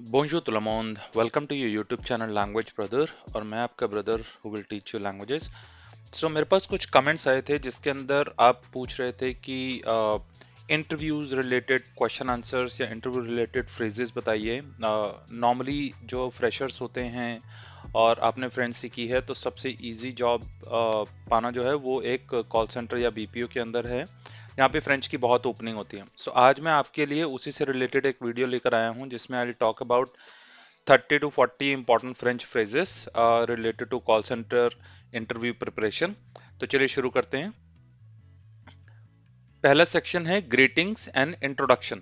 Bonjour tout le monde, welcome to your YouTube channel Language Brother और मैं आपका brother who will teach you languages. So मेरे पास कुछ comments आए थे जिसके अंदर आप पूछ रहे थे कि इंटरव्यूज रिलेटेड क्वेश्चन आंसर्स या इंटरव्यू रिलेटेड फ्रेजेस बताइए। नॉर्मली जो फ्रेशर्स होते हैं और आपने फ्रेंड्स की है तो सबसे इजी जॉब पाना जो है वो एक कॉल सेंटर या बीपीओ के अंदर है। यहाँ पे फ्रेंच की बहुत ओपनिंग होती है। सो आज मैं आपके लिए उसी से रिलेटेड एक वीडियो लेकर आया हूँ जिसमें I talk about 30 to 40 important French phrases related to call center interview preparation. तो चलिए शुरू करते हैं। पहला सेक्शन है ग्रीटिंग्स एंड इंट्रोडक्शन,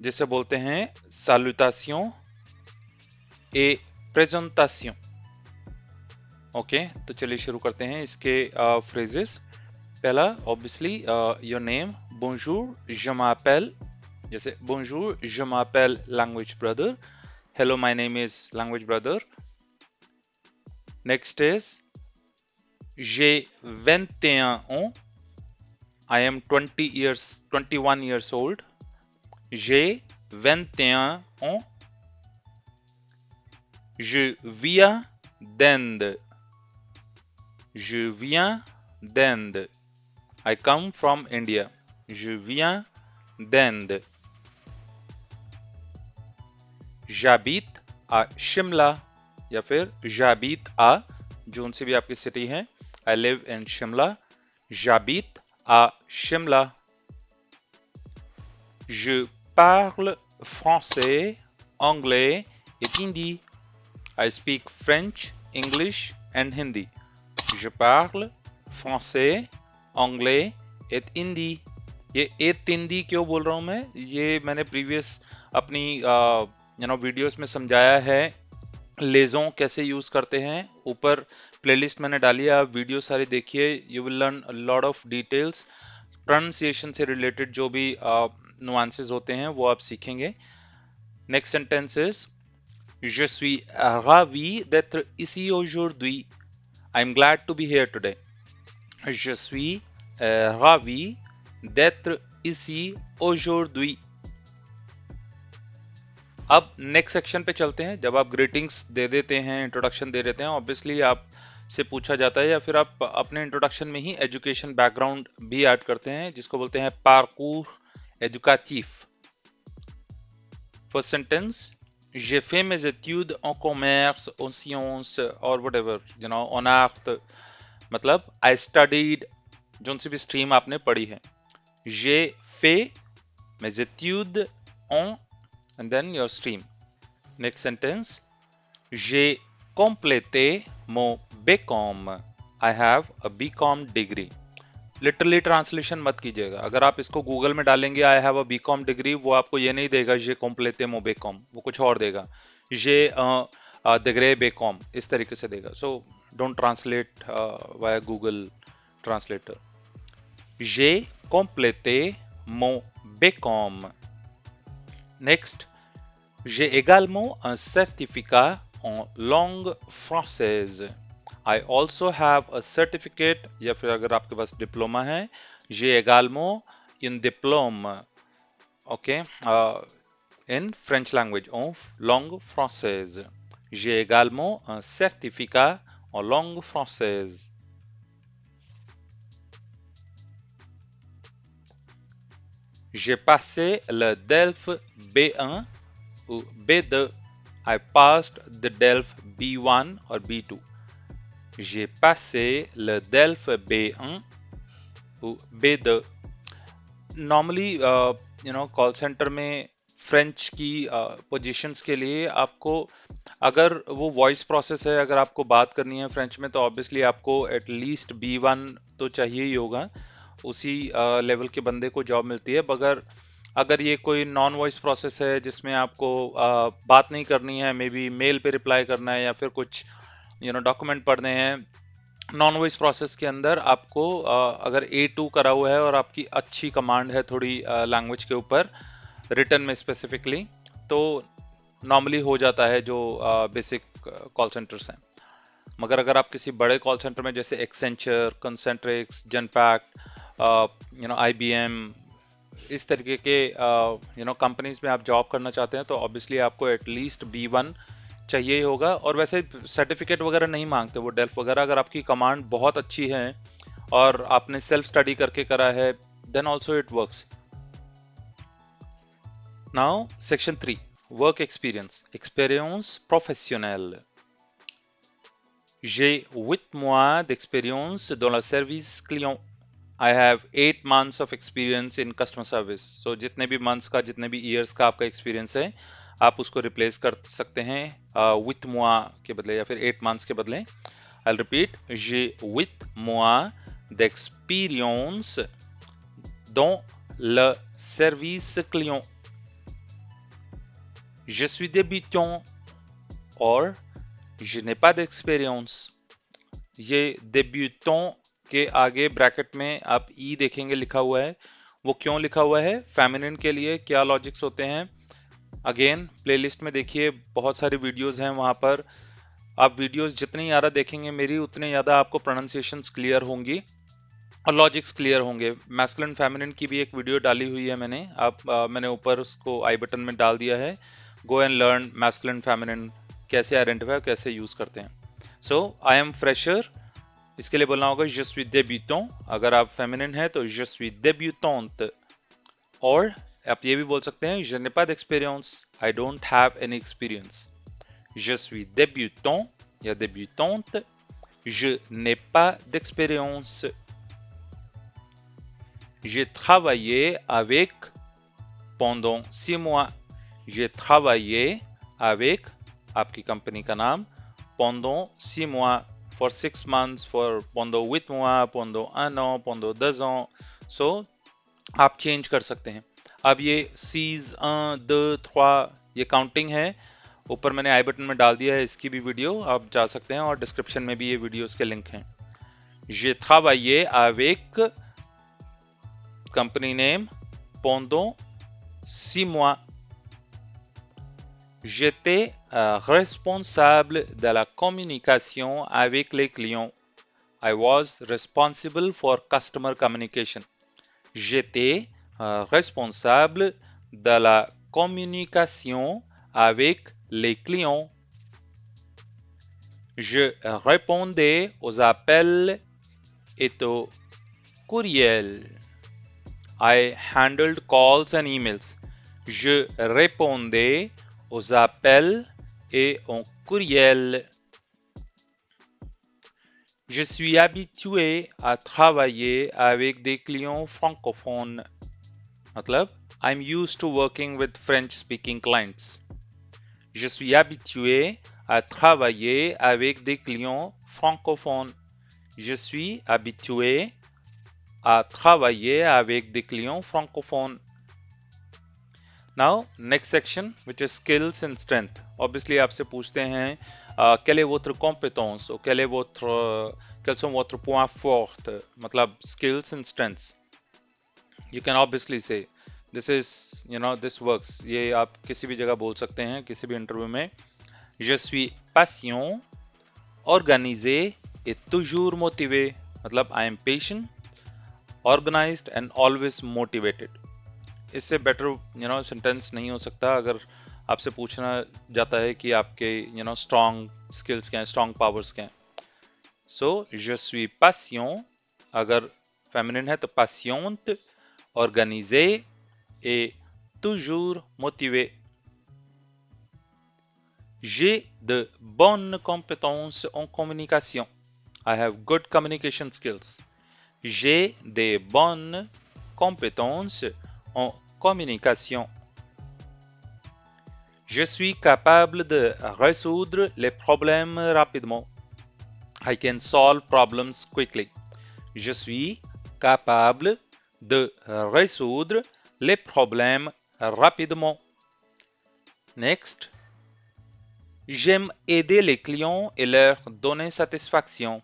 जिसे बोलते हैं साल्यूटेशन ए प्रेजेंटेशन। ओके, तो चलिए शुरू करते हैं इसके फ्रेजेस। पहला ऑब्वियसली योर नेम, बोंजूर je m'appelle, जैसे बोंजूर je m'appelle language brother, hello my name is language brother. Next is j'ai 21 ans, I am 21 years old. J'ai 21 ans. Je viens d'Inde. Je viens d'Inde. I come from India. Je viens d'Inde. J'habite à Shimla या फिर j'habite à, zone से भी आपकी city है। I live in Shimla. J'habite à Shimla. Je parle français, anglais et hindi. I speak French, English and Hindi. Je parle français, anglais et hindi. ये एत हिंदी क्यों बोल रहा हूँ मैं, ये मैंने प्रीवियस अपनी वीडियोस में समझाया है। लेजों कैसे यूज करते हैं, ऊपर प्लेलिस्ट मैंने डाली है, आप वीडियो सारी देखिए। You will learn a lot of details. Pronunciation से रिलेटेड जो भी नुआंसेस होते हैं वो आप सीखेंगे। Next sentence is Je suis ravi d'être ici aujourd'hui. I'm glad to be here today. Je suis ravi d'être ici aujourd'hui. अब next section पे चलते हैं। जब आप ग्रीटिंग्स दे देते हैं, इंट्रोडक्शन दे देते हैं, ऑब्वियसली आप से पूछा जाता है या फिर आप अपने इंट्रोडक्शन में ही एजुकेशन बैकग्राउंड भी ऐड करते हैं, जिसको बोलते हैं पार्कूर एजुकाटिव। First sentence, j'ai fait mes études en commerce, en sciences or whatever, en art, मतलब I studied, जोन सी भी स्ट्रीम आपने पढ़ी है। j'ai fait mes études en, and then your stream. Next sentence, j'ai complété mon BCom. I have a BCom degree. Literally translation मत कीजिएगा। अगर आप इसको गूगल में डालेंगे I have a BCom degree, वो आपको ये नहीं देगा जे कॉम्प्लेते मो बेकॉम, वो कुछ और देगा, जे डिग्रे बेकॉम, इस तरीके से देगा। So don't translate via Google translator. जे कॉम्प्लेते मो बेकॉम। Next, j'ai également un certificat en langue française. I also have a certificate, या फिर अगर आपके पास डिप्लोमा है, j'ai également un diplôme, okay, in French language en langue française. J'ai également un certificat en langue française. J'ai passé le DELF B1 ou B2. I passed the DELF B1 or B2. J'ai passé le DELF B1 ou B2. Normally call centre में French की positions के लिए आपको, अगर वो voice process है, अगर आपको बात करनी है फ्रेंच में, तो ऑब्वियसली आपको एटलीस्ट B1 तो चाहिए ही होगा। उसी लेवल के बंदे को जॉब मिलती है। मगर अगर ये कोई नॉन वॉइस प्रोसेस है जिसमें आपको बात नहीं करनी है, मे बी मेल पे रिप्लाई करना है या फिर कुछ डॉक्यूमेंट पढ़ने हैं, नॉन वॉइस प्रोसेस के अंदर आपको अगर A2 करा हुआ है और आपकी अच्छी कमांड है थोड़ी लैंग्वेज के ऊपर, रिटर्न में स्पेसिफिकली, तो नॉर्मली हो जाता है जो बेसिक कॉल सेंटर्स हैं। मगर अगर आप किसी बड़े कॉल सेंटर में जैसे एक्सेंचर, कंसेंट्रिक्स, जनपैक्ट, IBM, इस तरीके के कंपनीज में आप जॉब करना चाहते हैं तो ऑब्वियसली आपको एटलीस्ट B1 चाहिए ही होगा। और वैसे सर्टिफिकेट वगैरह नहीं मांगते वो डेल्फ वगैरह, अगर आपकी कमांड बहुत अच्छी है और आपने सेल्फ स्टडी करके करा है, then also it works. Now section 3, work experience, expérience professionnelle. J'ai 8 mois d'expérience dans le service client. I have 8 months of experience in customer service. So जितने भी months का, जितने भी years का आपका experience है, आप उसको replace कर सकते हैं 8 mois के बदले या फिर 8 months के बदले। I'll repeat, j'ai 8 mois d'expérience dans le service client. Je suis débutant और je n'ai pas d'expérience। ये débutant के आगे ब्रैकेट में आप ई देखेंगे लिखा हुआ है, वो क्यों लिखा हुआ है? फेमिनिन के लिए क्या लॉजिक्स होते हैं? अगेन प्लेलिस्ट में देखिए, बहुत सारी वीडियोस हैं वहां पर। आप वीडियोस जितनी ज़्यादा देखेंगे मेरी, उतने ज़्यादा आपको प्रोनाउंसिएशंस क्लियर होंगी और लॉजिक्स क्लियर होंगे। मैस्कुलिन फेमिनिन की भी एक वीडियो डाली हुई है मैंने, मैंने ऊपर उसको आई बटन में डाल दिया है। Go and learn masculine feminine कैसे आइडेंटिफाई, कैसे यूज करते हैं। सो आई एम फ्रेशर, इसके लिए बोलना होगा je suis débutant। अगर आप फेमिनिन है तो je suis débutante। और आप ये भी बोल सकते हैं je n'ai pas d'expérience, I don't have any experience। je suis débutant या débutante, je n'ai pas d'expérience। J'ai travaillé avec pendant 6 mois। J'ai travaillé avec आपकी कंपनी का नाम, pendant 6 mois, for 6 months, for pendant 8 mois, pendant 1 an, pendant 2 ans। So आप change कर सकते हैं। अब ये सीज 1 2 3 ये काउंटिंग है, ऊपर मैंने आई बटन में डाल दिया है, इसकी भी वीडियो आप जा सकते हैं और डिस्क्रिप्शन में भी ये वीडियोस के लिंक हैं। J'ai travaillé avec company name pendant 6 mois। J'étais responsable de la communication avec les clients। I was responsible for customer communication। J'étais responsable de la communication avec les clients। Je répondais aux appels et aux courriels। I handled calls and emails। Je répondais aux appels et aux courriels। Je suis habitué à travailler avec des clients francophones। मतलब I'm used to working with French speaking clients। Je suis habitué à travailler avec des clients francophones। Je suis habitué à travailler avec des clients francophones। Now next section, which is skills and strength। Obviously आपसे पूछते हैं quelle est votre compétence ou quels sont votre point fort, मतलब skills and strengths। You can obviously say this is this works। ये आप किसी भी जगह बोल सकते हैं, किसी भी इंटरव्यू में। Je suis patient, organisé et toujours motivé। मतलब I am patient, organized and always motivated। इससे बेटर सेंटेंस नहीं हो सकता अगर आपसे पूछना जाता है कि आपके स्ट्रॉन्ग स्किल्स क्या हैं, स्ट्रॉन्ग पावर्स क्या हैं। सो je suis patient, अगर फेमिनिन है तो patiente, organisé et toujours motivé। J'ai de bonnes compétences en communication। I have good communication skills। J'ai des bonnes compétences en communication। Je suis capable de résoudre les problèmes rapidement। I can solve problems quickly। Je suis capable de résoudre les problèmes rapidement। Next, j'aime aider les clients et leur donner satisfaction।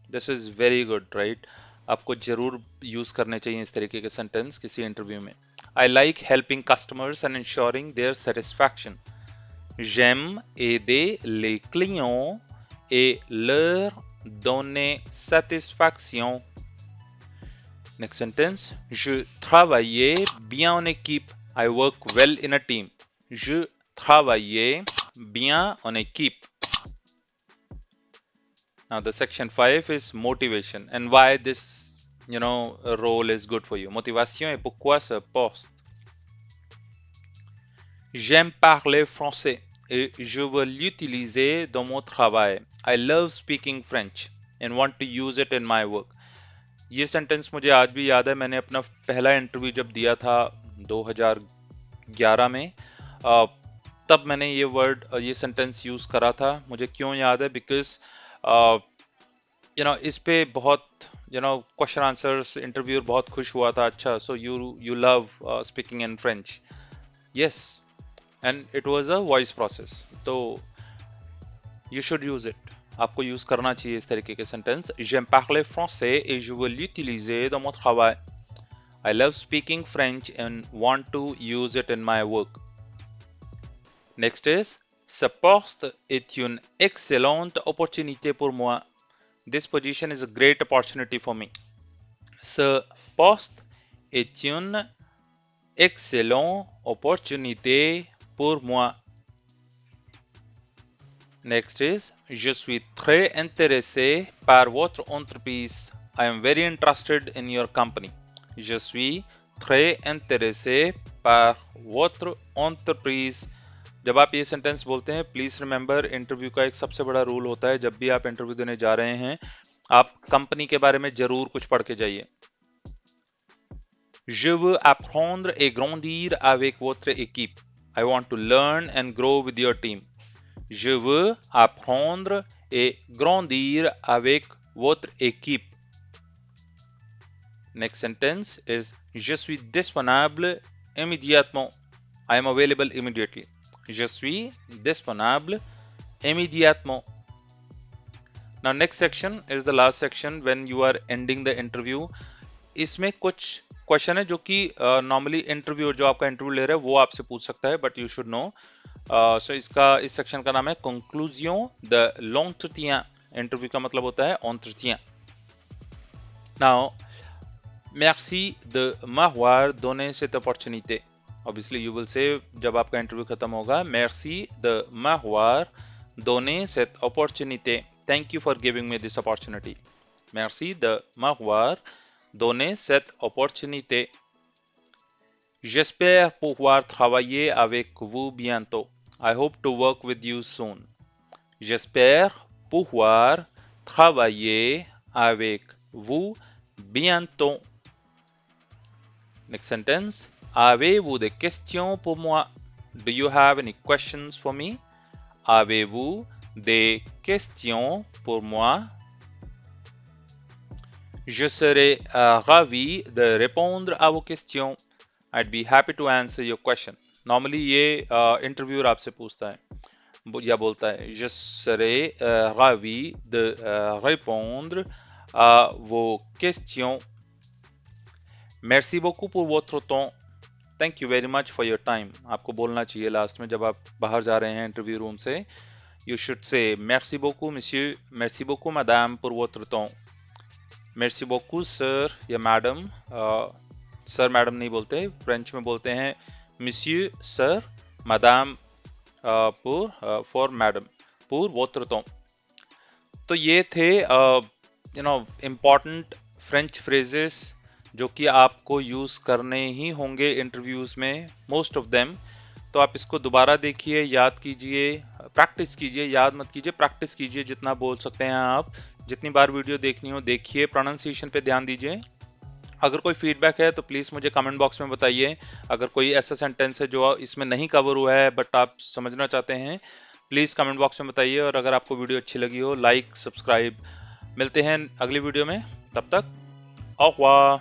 This is very good, right? आपको जरूर use करने चाहिए इस तरीके के sentence किसी interview में। I like helping customers and ensuring their satisfaction। J'aime aider les clients et leur donner satisfaction। Next sentence. Je travaillais bien en équipe. I work well in a team. Je travaillais bien en équipe. Now the section 5 is motivation and why this role is good for you. Motivation et pourquoi ce poste. J'aime parler français et je veux l'utiliser dans mon travail. I love speaking French and want to use it in my work. ये sentence मुझे आज भी याद है, मैंने अपना पहला interview जब दिया था 2011 में, तब मैंने ये सेंटेंस यूज करा था. मुझे क्यों याद है? बिकॉज इस पे बहुत क्वेश्चन आंसर्स इंटरव्यूअर बहुत खुश हुआ था. अच्छा, so you love speaking in French. Yes, and it was a voice process, तो यू शुड यूज इट. आपको यूज करना चाहिए इस तरीके के sentence. J'aime parler français et je veux l'utiliser dans mon travail. I love speaking French and want to use it in my work. Next is, ce poste est une excellente opportunité pour moi. This position is a great opportunity for me. Ce poste est une excellente opportunité pour moi. Next is, je suis très intéressé par votre entreprise. I am very interested in your company. Je suis très intéressé par votre entreprise. जब आप ये sentence बोलते हैं, please remember, interview का एक सबसे बड़ा rule होता है, जब भी आप इंटरव्यू देने जा रहे हैं, आप कंपनी के बारे में जरूर कुछ पढ़ के जाइए. Je veux apprendre et grandir avec votre équipe. I want to learn and grow with your team. Je veux apprendre et grandir avec votre équipe. Next sentence is, je suis disponible immédiatement. I am available immediately. Je suis disponible immédiatement. Now next section is the last section when you are ending the interview. इसमें कुछ question है जो कि normally interview, जो आपका interview ले रहा है, वो आपसे पूछ सकता है, बट यू शुड नो. सो इस सेक्शन का नाम है conclusion de l'entretien. इंटरव्यू का मतलब होता है entretien. Now, merci de m'avoir donné cette opportunité. Obviously you will say, जब आपका इंटरव्यू खत्म होगा, merci de m'avoir donné cette opportunité. Thank you for giving me this opportunity. Merci de m'avoir donné cette opportunité. J'espère pouvoir travailler avec vous bientôt. I hope to work with you soon. J'espère pouvoir travailler avec vous bientôt. Next sentence. Avez-vous des questions pour moi? Do you have any questions for me? Avez-vous des questions pour moi? Je serai ravi de répondre à vos questions. I'd be happy to answer your question. Normally ये interviewer आपसे पूछता है या बोलता है, je serai ravi de répondre à vos questions. Merci beaucoup pour votre temps. Thank you very much for your time. आपको बोलना चाहिए लास्ट में जब आप बाहर जा रहे हैं इंटरव्यू रूम से. You should say, merci beaucoup monsieur, merci beaucoup madame pour votre temps. Merci beaucoup sir या मैडम. सर मैडम नहीं बोलते, फ्रेंच में बोलते हैं monsieur sir, madame for madam, pour votre temps. तो ये थे इम्पॉर्टेंट फ्रेंच फ्रेजेस जो कि आपको यूज करने ही होंगे इंटरव्यूज में, मोस्ट ऑफ देम. तो आप इसको दोबारा देखिए, याद कीजिए, प्रैक्टिस कीजिए. याद मत कीजिए, प्रैक्टिस कीजिए जितना बोल सकते हैं आप. जितनी बार वीडियो देखनी हो देखिए, प्रोनाउंसिएशन पे ध्यान दीजिए. अगर कोई फीडबैक है तो प्लीज़ मुझे कमेंट बॉक्स में बताइए. अगर कोई ऐसा सेंटेंस है जो इसमें नहीं कवर हुआ है बट आप समझना चाहते हैं, प्लीज़ कमेंट बॉक्स में बताइए. और अगर आपको वीडियो अच्छी लगी हो, लाइक, सब्सक्राइब. मिलते हैं अगली वीडियो में, तब तक au revoir.